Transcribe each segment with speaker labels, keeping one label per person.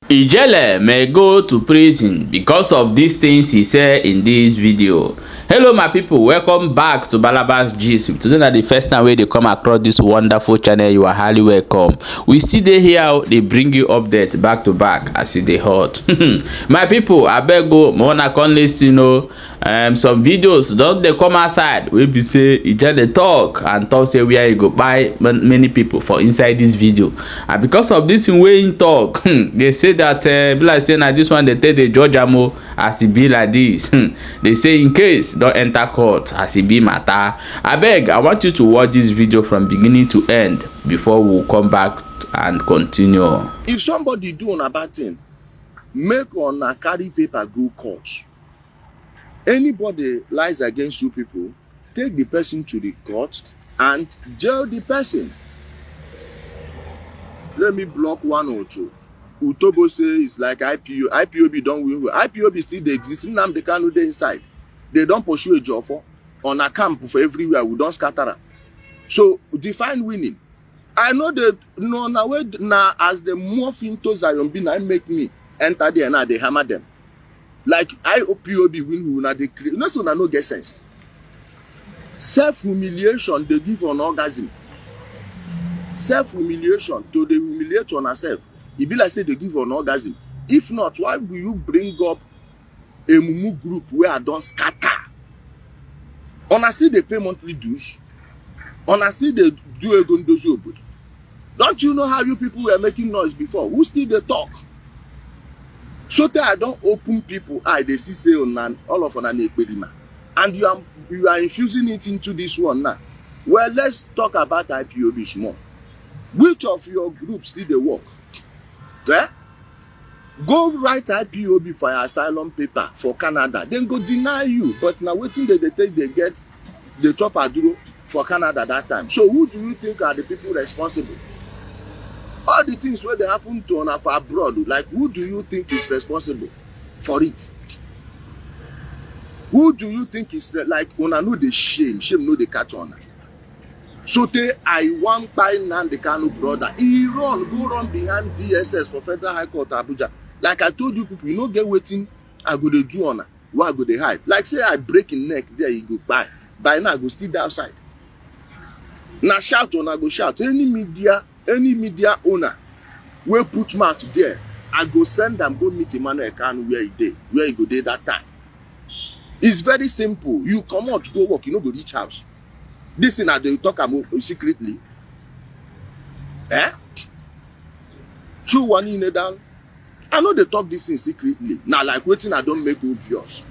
Speaker 1: Ejele may go to prison because of these things he said in this video. Hello my people, welcome back to Balabas Gist. Today na the first time wey dey come across this wonderful channel, you are highly welcome. We still dey here, dey bring you updates back to back as e dey hot. My people, abeg go make una come lis ten o. Some videos don dey come outside wey be say Ejele talk say where he go buy many people for inside this video, and because of this thing wey he talk, they say that be like say na this one dey take dey judge am o as e be like this. They say in case don enter court as e be matter. Abeg, I want you to watch this video from beginning to end before we come back and continue.
Speaker 2: If somebody do una bad thing, make una carry paper go court. Anybody lies against you people, take the person to the court and jail the person. Let me block one or two. Utobo say it's like IPO. IPOB don't win. IPOB still they exist. Now they can't do inside. They don't pursue a job for on a camp for everywhere. We don't scatter. So define winning. I know that no now as the morph into Zion bin I make me enter there now they hammer them. Like IPOB win who now they create. No, so no get sense. Self-humiliation they give an orgasm. Self-humiliation to the humiliate on ourselves. It be like say they give an orgasm. If not, why will you bring up a mumu group where I don't scatter? Honestly, they pay monthly dues. Honestly, they do a gondozo. Don't you know how you people were making noise before? Who still they talk? So that I don't open people eye, they see say on all of an ekpedima. And you are infusing it into this one now. Well, let's talk about IPOB more. Which of your groups did they work? Eh? Go write IPOB for your asylum paper for Canada. Then go deny you. But now waiting they take they get the top aduro for Canada that time. So who do you think are the people responsible? All the things where they happen to on abroad, like who do you think is responsible for it? Who do you think is like una know the shame know the catch on? So I want buy Nnamdi Kanu brother. He go run behind DSS for Federal High Court Abuja. Like I told you people, you know get waiting, I go to do on what I go to hide. Like say I break in neck, there you go buy. By now I go still outside. Now shout on I go shout. Any media owner will put mouth there. I go send them go meet Emmanuel Kanu where he go there that time. It's very simple. You come out to go work, you know go reach house. This thing that they talk about secretly. Eh? True one in down. I know they talk this thing secretly. Now, like waiting, I don't make obvious.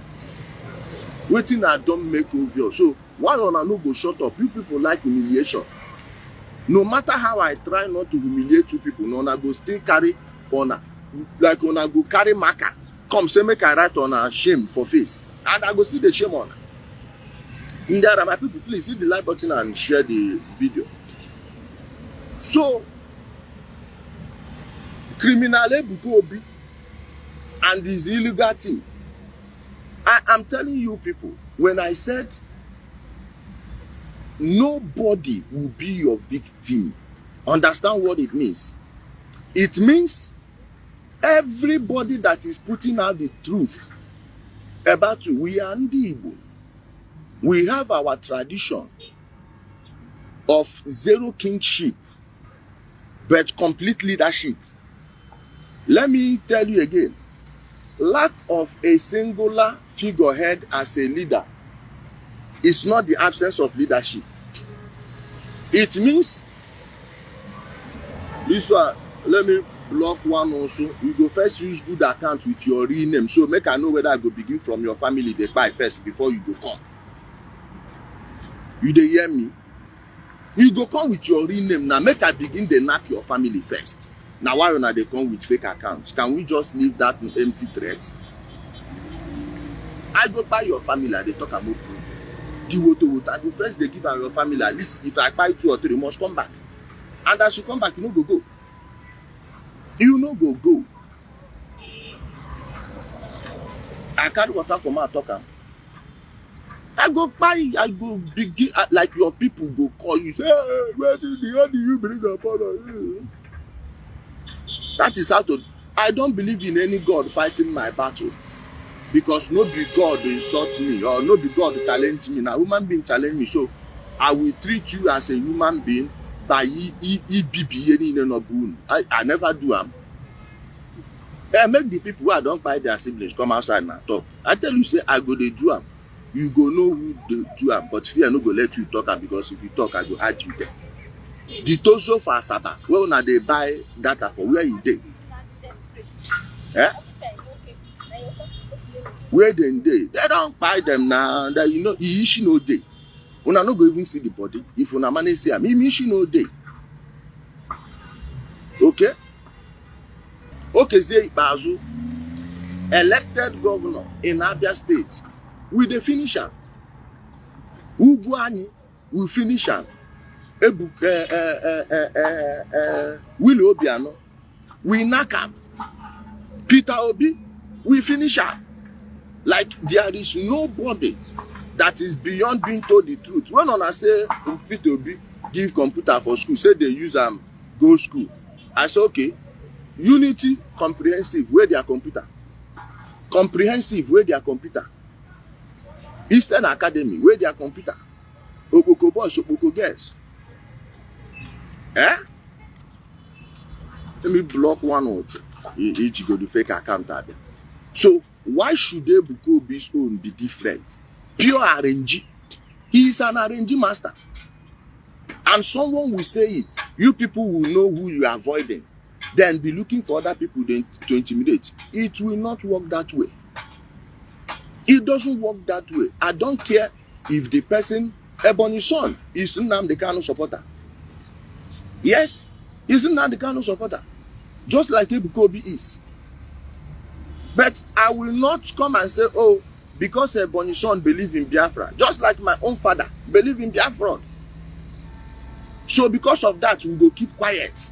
Speaker 2: Waiting, I don't make obvious. So why on I no go shut up? You people like humiliation. No matter how I try not to humiliate you people, no, I go still carry honor. Like on I go carry marker. Come say make I write on a shame for face. And I go see the shame on. In there, my people, please hit the like button and share the video. So, criminal Ebuka Obi and his illegal team. I am telling you people, when I said nobody will be your victim, understand what it means? It means everybody that is putting out the truth about you, we are Igbo. We have our tradition of zero kingship, but complete leadership. Let me tell you again, lack of a singular figurehead as a leader is not the absence of leadership. It means, this one, let me block one also. You go first use good account with your real name. So make I know whether I go begin from your family they buy first before you go come. You dey hear me? You go come with your real name now. Make I begin the knock your family first. Now why una they come with fake accounts? Can we just leave that empty threat? I go buy your family. They talk about the water. I go first they give your family at least. If I buy 2 or 3, you must come back. And as you come back, you no go. You no go. I carry water for my talker. I go begin like your people go call you. Say, hey, where do you bring upon us? That is how to I don't believe in any God fighting my battle. Because no be God insult me or no be God challenge me. Now human being challenge me. So I will treat you as a human being by I never do am. I make the people who I don't buy their siblings come outside and talk. I tell you, say I go they do am. You go know who they do am, but fear no go let you talk am, because if you talk, I go hide you there. The Tozo for Asaba, well now they buy data for where you dey. Eh? Where they don't buy them now. That you know, she no day. Una no go even see the body. If una manage say, she no day. Okay. Okay, say Bazu, elected governor in Abia State, we the finisher. Uguani will finish am. Ebuka Obi, we knock am. Peter Obi, we finish am. Like there is nobody that is beyond being told the truth. When I say Peter Obi give computer for school, say they use go school. I say okay. Unity comprehensive where their computer. Comprehensive where their computer. Eastern Academy where their computer. Okoko boys, Okoko girls. Eh? Let me block one or two. Each go to fake account. So why should Ebuka Obi's own be different? Pure RNG. He is an RNG master. And someone will say it. You people will know who you are avoiding. Then be looking for other people to intimidate. It will not work that way. It doesn't work that way. I don't care if the person, Ebony's son, is Nnamdi Kanu supporter. Yes, he's Nnamdi Kanu supporter. Just like Ebuka Obi is. But I will not come and say, oh, because Ebony's son believes in Biafra. Just like my own father believes in Biafra. So because of that, we go keep quiet.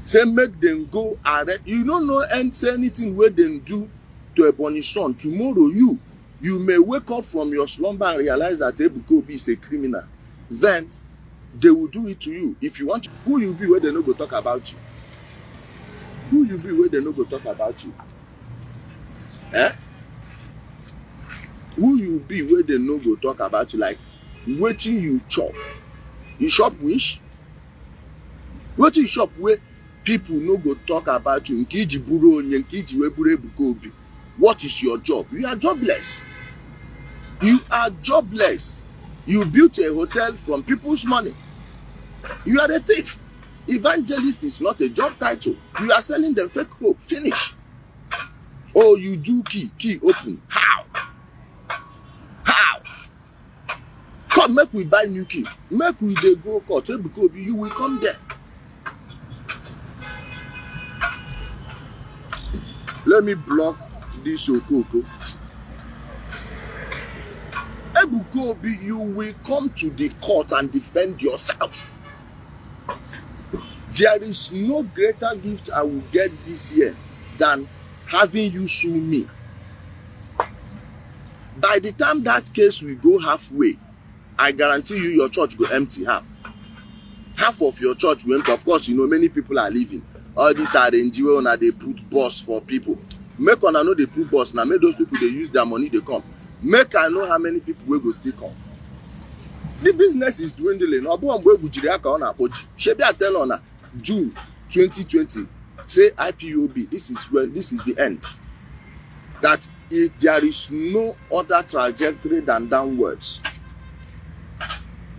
Speaker 2: Say make them go arrest. You don't know and say anything where they do to Ebony's son. Tomorrow you may wake up from your slumber and realize that Ebuka Obi is a criminal. Then they will do it to you. If you want to, who you be where they no go talk about you? Who you be where they no go talk about you? Eh? Who you be where they no go talk about you? Like waiting you chop. You shop wish? Waiting you shop where people no go talk about you. What is your job? You are jobless. You are jobless. You built a hotel from people's money. You are a thief. Evangelist is not a job title. You are selling them fake hope. Finish. Oh, you do key open. How? How? Come, make we buy new key. Make we dey go court. You will come there. Let me block this Okoko. Ebuka Obi, you will come to the court and defend yourself. There is no greater gift I will get this year than having you sue me. By the time that case will go halfway, I guarantee you your church will empty half. Half of your church will empty. Of course, you know many people are leaving. All these are the NGO now they put boss for people. Make on I know they put boss now. Make those people they use their money they come. Make I know how many people will go still come. The business is dwindling. Shebi I tell on June 2020. Say IPOB. This is the end. That there is no other trajectory than downwards.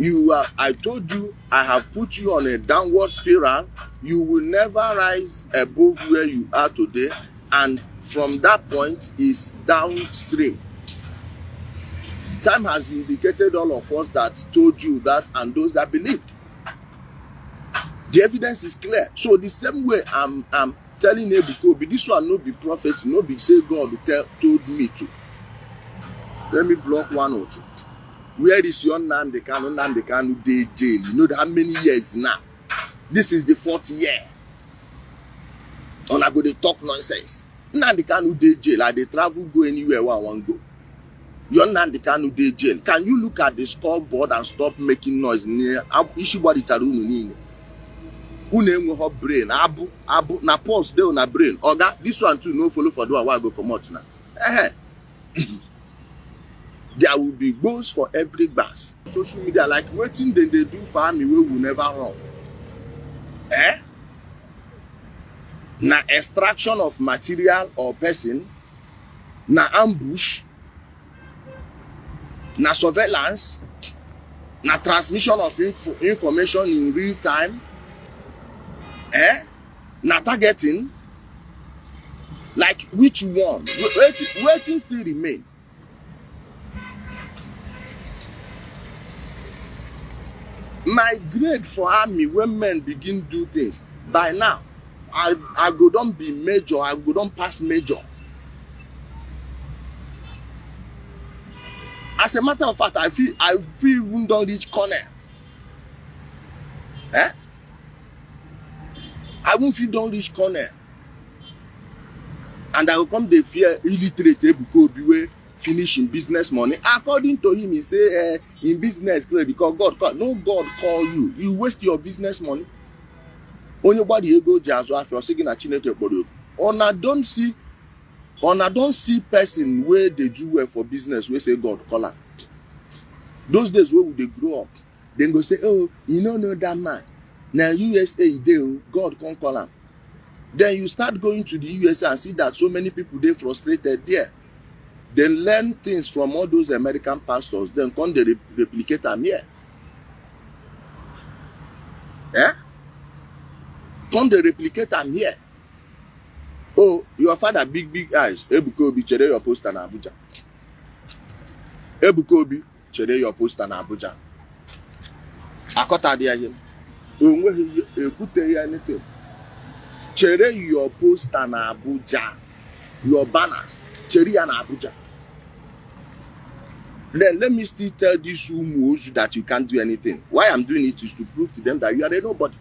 Speaker 2: I told you, I have put you on a downward spiral. You will never rise above where you are today, and from that point is downstream. Time has vindicated all of us that told you that and those that believed. The evidence is clear. So the same way I'm telling Ebuka Obi, this one no be prophecy, no be say God told me to. Let me block one or two. Where is your Nnamdi Kanu dey jail? You know how many years now? This is the 4th year. And I go dey talk nonsense. Nnamdi Kanu dey jail. I dey travel go anywhere where I want go. Your Nnamdi Kanu dey jail. Can you look at the scoreboard and stop making noise near Ishibodi Charunu? Une enweghị brain, abu na pulse dey na brain. Oga, this one too no follow for the one wey I go comot now. There will be goals for every class. Social media like wetin they do for army wey will never run. Na extraction of material or person, na ambush, na surveillance, na transmission of information in real time, na targeting. Like which one? Waiting still remain. My grade for army when men begin do things, by now, I go don be major, I go don pass major. As a matter of fact, I feel even don reach colonel. I won't feel don reach colonel. And I will come dey fear illiterate Ebuka Obi wey finish in business money. According to him, he say in business because God call. No, God call you. You waste your business money. Onybody ego jazz if you're singing a Chineke body. Una don't see person where they do well for business. We say God call her. Those days where would they grow up? Then go say, oh, you don't know that man. Now USA do God can't call him. Then you start going to the USA and see that so many people they frustrated there. They learn things from all those American pastors. Then come they replicate them here. Come they replicate them here. Oh, your father big eyes. Ebuka Obi chere your poster na Abuja. Ebuka Obi chere your poster na Abuja. Akota dia him. Onwe ekute ya anything. Chere your poster na Abuja. Your banners. Chere ya na Abuja. Then let me still tell these umos that you can't do anything. Why I'm doing it is to prove to them that you are a nobody.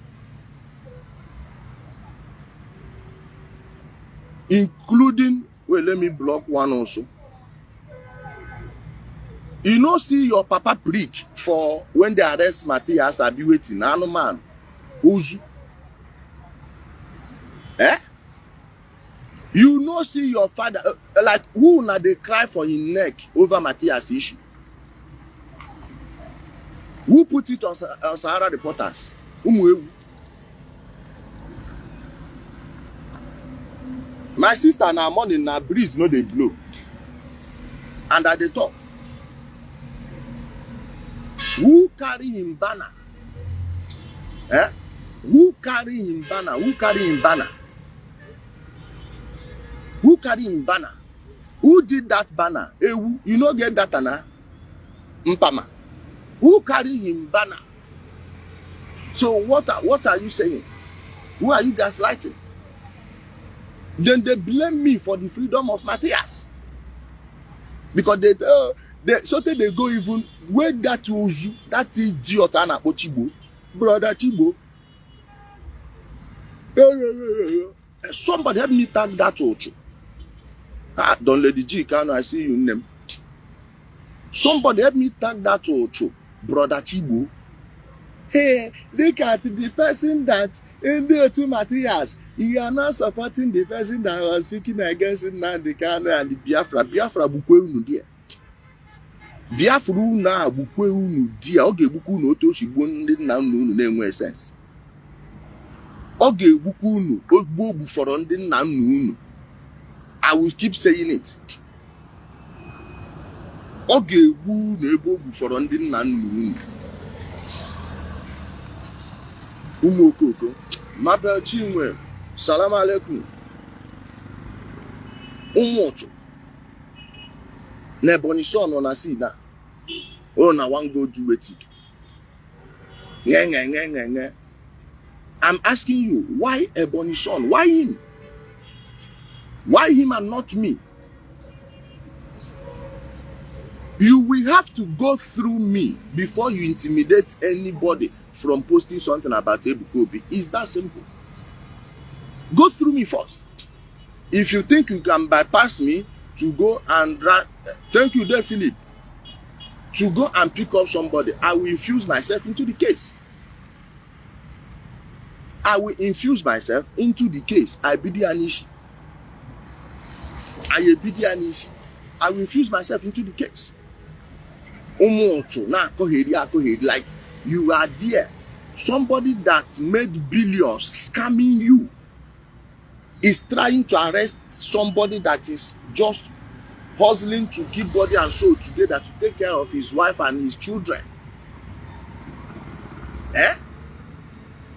Speaker 2: Including, well, let me block one also. You know, see your papa preach for when they arrest Matthias, I be waiting. No man. Uzu. You know, see your father, like who now they cry for his neck over Matthias issue. Who put it on Sahara Reporters? My sister na morning na breeze no dey blow. And at the top, who carry him banner? Who carry him banner? Who carry him banner? Who carry him banner? Who did that banner? You know get that na? Mpama. Who carry him banner? So what are you saying? Who are you gaslighting? Then they blame me for the freedom of Matthias. Because they go even where that Uzu, that idiot Anapo Chibo, brother Chibo. Somebody help me tag that Ocho. Don't let the G can I see you name. Somebody help me tag that Ocho, brother Chibo. Hey, look at the person that in the two Matthias. You are not supporting the person that was speaking against Nnamdi Kanu and the Biafra. Biafra bukwe unu dia. Biafra na bukwe unu dia. Oge buku unu oto shigbo ndi nna unu na-enwe sense. Oge buku unu ogbo buforo ndi nna unu. I will keep saying it. Oge bu na ebo buforo ndi nna unu. Umu okoko. Mabel Chinwe. Salam alaikum. Umocho. Neboni son on a sida. Oh, na one go do it. I'm asking you, why Ebony son? Why him? Why him and not me? You will have to go through me before you intimidate anybody from posting something about Ebuka Obi. It's that simple. Go through me first. If you think you can bypass me to go and thank you there, Philip. To go and pick up somebody, I will infuse myself into the case. I will infuse myself into the case. I will infuse myself into the case. Like you are there. Somebody that made billions scamming you is trying to arrest somebody that is just hustling to keep body and soul together to take care of his wife and his children.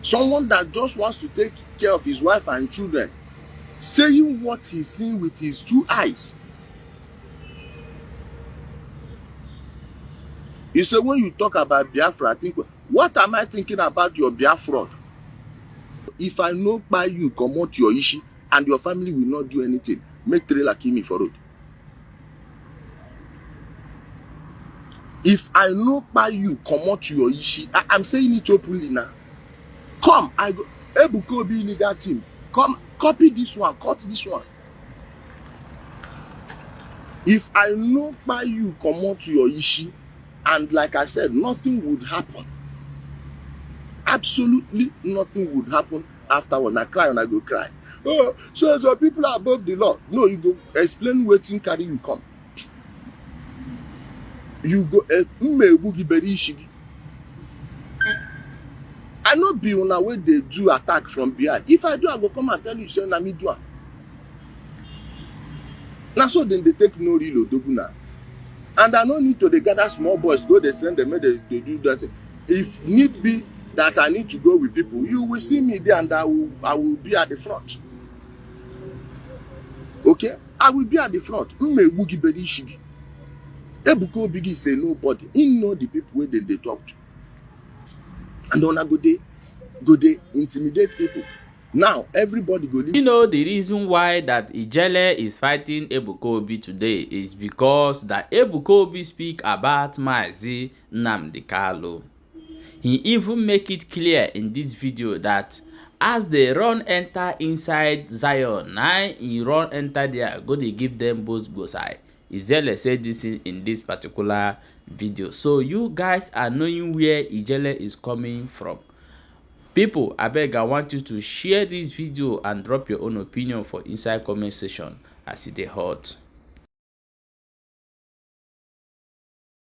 Speaker 2: Someone that just wants to take care of his wife and children, saying what he's seen with his 2 eyes. You say when you talk about Biafra, I think, what am I thinking about your Biafra? If I know by you come out your issue and your family will not do anything, make trailer kill me for road. If I know by you come out your issue, I'm saying it openly now. Come, I go Ebuka Obi in that team. Come, copy this one, cut this one. If I know by you come out your issue, and like I said, nothing would happen. Absolutely nothing would happen after when I cry and I go cry. Oh, so people are above the law. No, you go explain wetin carry you come. You go I no be on a way they do attack from behind. If I do, I go come and tell you, say na me do am. Now so then they take no real odoguna. And I no need to they gather small boys, go they send them, they do that. If need be that I need to go with people, you will see me there and I will be at the front. Okay? I will be at the front. Ebuka Obi say nobody. He know the people where they talk to. And on a go they intimidate people. Now everybody go leave.
Speaker 1: You know the reason why that Ejele is fighting Ebuka Obi today is because that Ebuka Obi speak about Mazi Nnamdi Kanu. He even make it clear in this video that as they run enter inside Zion, now he run enter there, go they give them both go side. Ejele said this in this particular video. So you guys are knowing where Ejele is coming from. People, abeg, I want you to share this video and drop your own opinion for inside comment section as it dey hot.